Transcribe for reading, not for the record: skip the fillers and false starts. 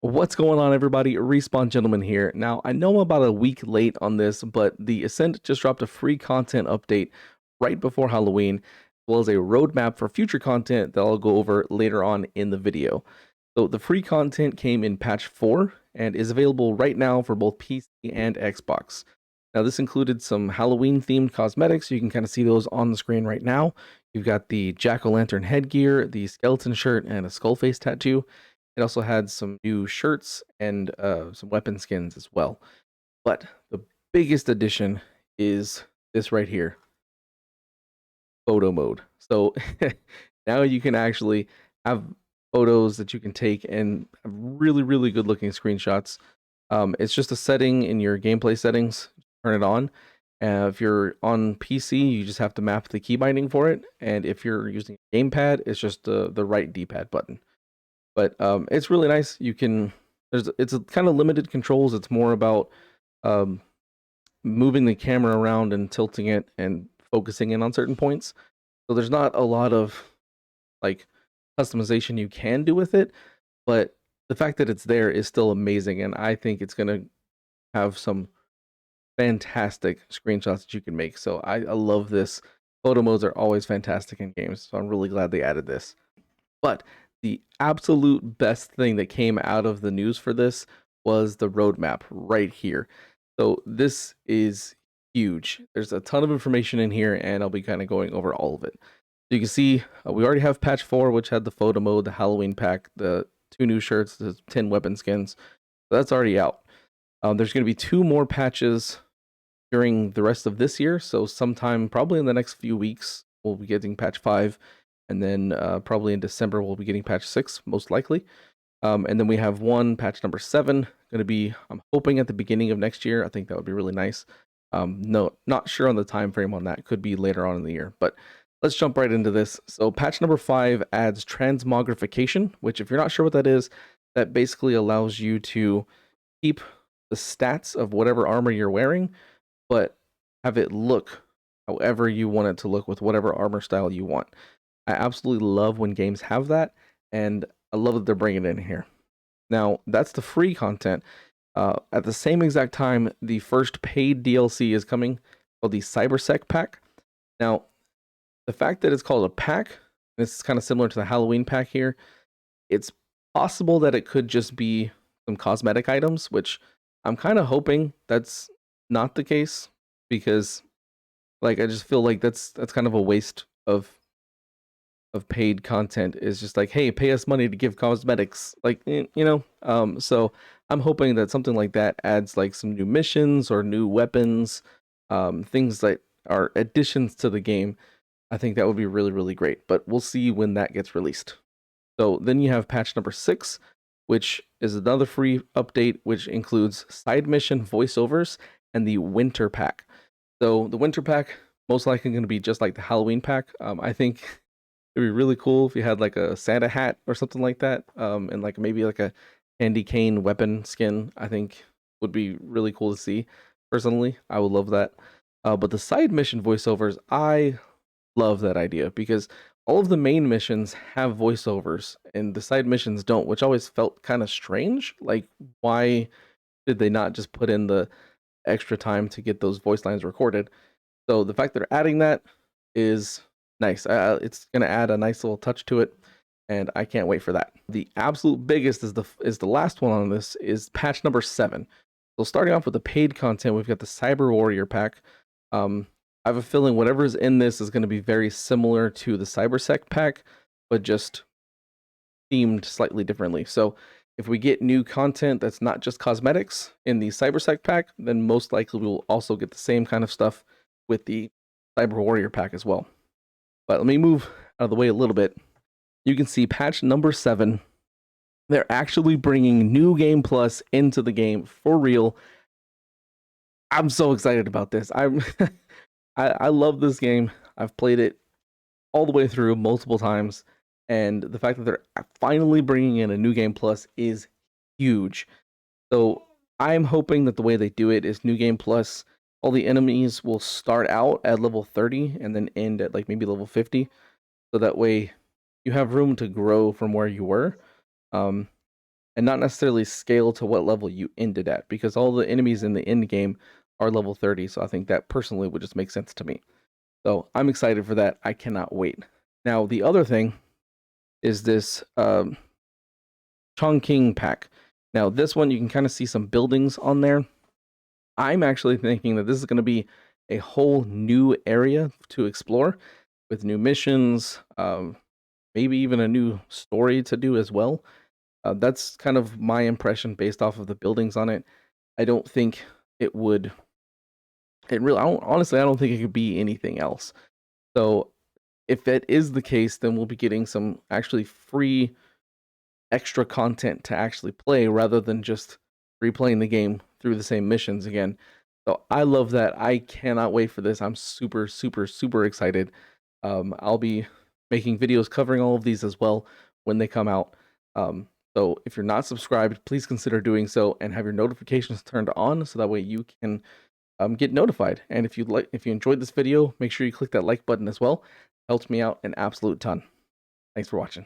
What's going on, everybody? Respawn Gentleman here. Now, I know I'm about a week late on this, but the Ascent just dropped a free content update right before Halloween, as well as a roadmap for future content that I'll go over later on in the video. So, the free content came in patch 4 and is available right now for both PC and Xbox. Now, this included some Halloween themed cosmetics. You can kind of see those on the screen right now. You've got the jack-o'-lantern headgear, the skeleton shirt, and a skull face tattoo. It also had some new shirts and some weapon skins as well. But the biggest addition is this right here, photo mode. So now you can actually have photos that you can take and have really, really good looking screenshots. It's just a setting in your gameplay settings. Turn it on. If you're on PC, you just have to map the key binding for it. And if you're using a gamepad, it's just the right D-pad button. But it's really nice. You can it's a kind of limited controls. It's more about um, moving the camera around and tilting it and focusing in on certain points. So there's not a lot of like customization you can do with it, but the fact that it's there is still amazing, and I think it's gonna have some fantastic screenshots that you can make. So I love this. Photo modes are always fantastic in games, so I'm really glad they added this. But the absolute best thing that came out of the news for this was the roadmap right here. So this is huge. There's a ton of information in here, and I'll be kind of going over all of it. So you can see we already have patch 4, which had the photo mode, the Halloween pack, the 2 new shirts, the 10 weapon skins. So that's already out. There's going to be 2 more patches during the rest of this year. So sometime probably in the next few weeks, we'll be getting patch 5. And then probably in December, we'll be getting patch 6, most likely. And then we have one patch number 7, going to be, I'm hoping, at the beginning of next year. I think that would be really nice. No, not sure on the time frame on that. Could be later on in the year. But let's jump right into this. So patch number 5 adds transmogrification, which, if you're not sure what that is, that basically allows you to keep the stats of whatever armor you're wearing, but have it look however you want it to look with whatever armor style you want. I absolutely love when games have that, and I love that they're bringing it in here. Now, that's the free content. At the same exact time, the first paid DLC is coming, called the Cybersec pack. Now, the fact that it's called a pack, this is kind of similar to the Halloween pack here, it's possible that it could just be some cosmetic items, which I'm kind of hoping that's not the case, because like I just feel like that's kind of a waste of paid content. Is just like, hey, pay us money to give cosmetics, like, so I'm hoping that something like that adds like some new missions or new weapons, things that are additions to the game. I think that would be really, really great, but we'll see when that gets released. So then you have patch number 6, which is another free update, which includes side mission voiceovers and the winter pack. So the winter pack most likely going to be just like the Halloween pack. I think it'd be really cool if you had like a Santa hat or something like that, and like maybe like a candy cane weapon skin. I think would be really cool to see. Personally, I would love that. But the side mission voiceovers, I love that idea, because all of the main missions have voiceovers and the side missions don't, which always felt kind of strange. Like, why did they not just put in the extra time to get those voice lines recorded? So the fact that they're adding that is nice. It's gonna add a nice little touch to it, and I can't wait for that. The absolute biggest is the last one on this, is patch number 7. So starting off with the paid content, we've got the Cyber Warrior pack. I have a feeling whatever's in this is going to be very similar to the Cybersec pack, but just themed slightly differently. So if we get new content that's not just cosmetics in the Cybersec pack, then most likely we will also get the same kind of stuff with the Cyber Warrior pack as well. But let me move out of the way a little bit. You can see patch number 7. They're actually bringing New Game Plus into the game for real. I'm so excited about this. I love this game. I've played it all the way through multiple times, and the fact that they're finally bringing in a New Game Plus is huge. So I'm hoping that the way they do it is New Game Plus, all the enemies will start out at level 30 and then end at like maybe level 50. So that way you have room to grow from where you were. Um, and not necessarily scale to what level you ended at, because all the enemies in the end game are level 30. So I think that personally would just make sense to me. So I'm excited for that. I cannot wait. Now, the other thing is this Chongqing pack. Now, this one, you can kind of see some buildings on there. I'm actually thinking that this is going to be a whole new area to explore with new missions, maybe even a new story to do as well. That's kind of my impression based off of the buildings on it. I don't think it would. It really, honestly, I don't think it could be anything else. So if that is the case, then we'll be getting some actually free extra content to actually play rather than just replaying the game through the same missions again. So I love that. I cannot wait for this. I'm super, super, super excited. I'll be making videos covering all of these as well when they come out. So if you're not subscribed, please consider doing so and have your notifications turned on so that way you can get notified. And if if you enjoyed this video, make sure you click that like button as well. Helps me out an absolute ton. Thanks for watching.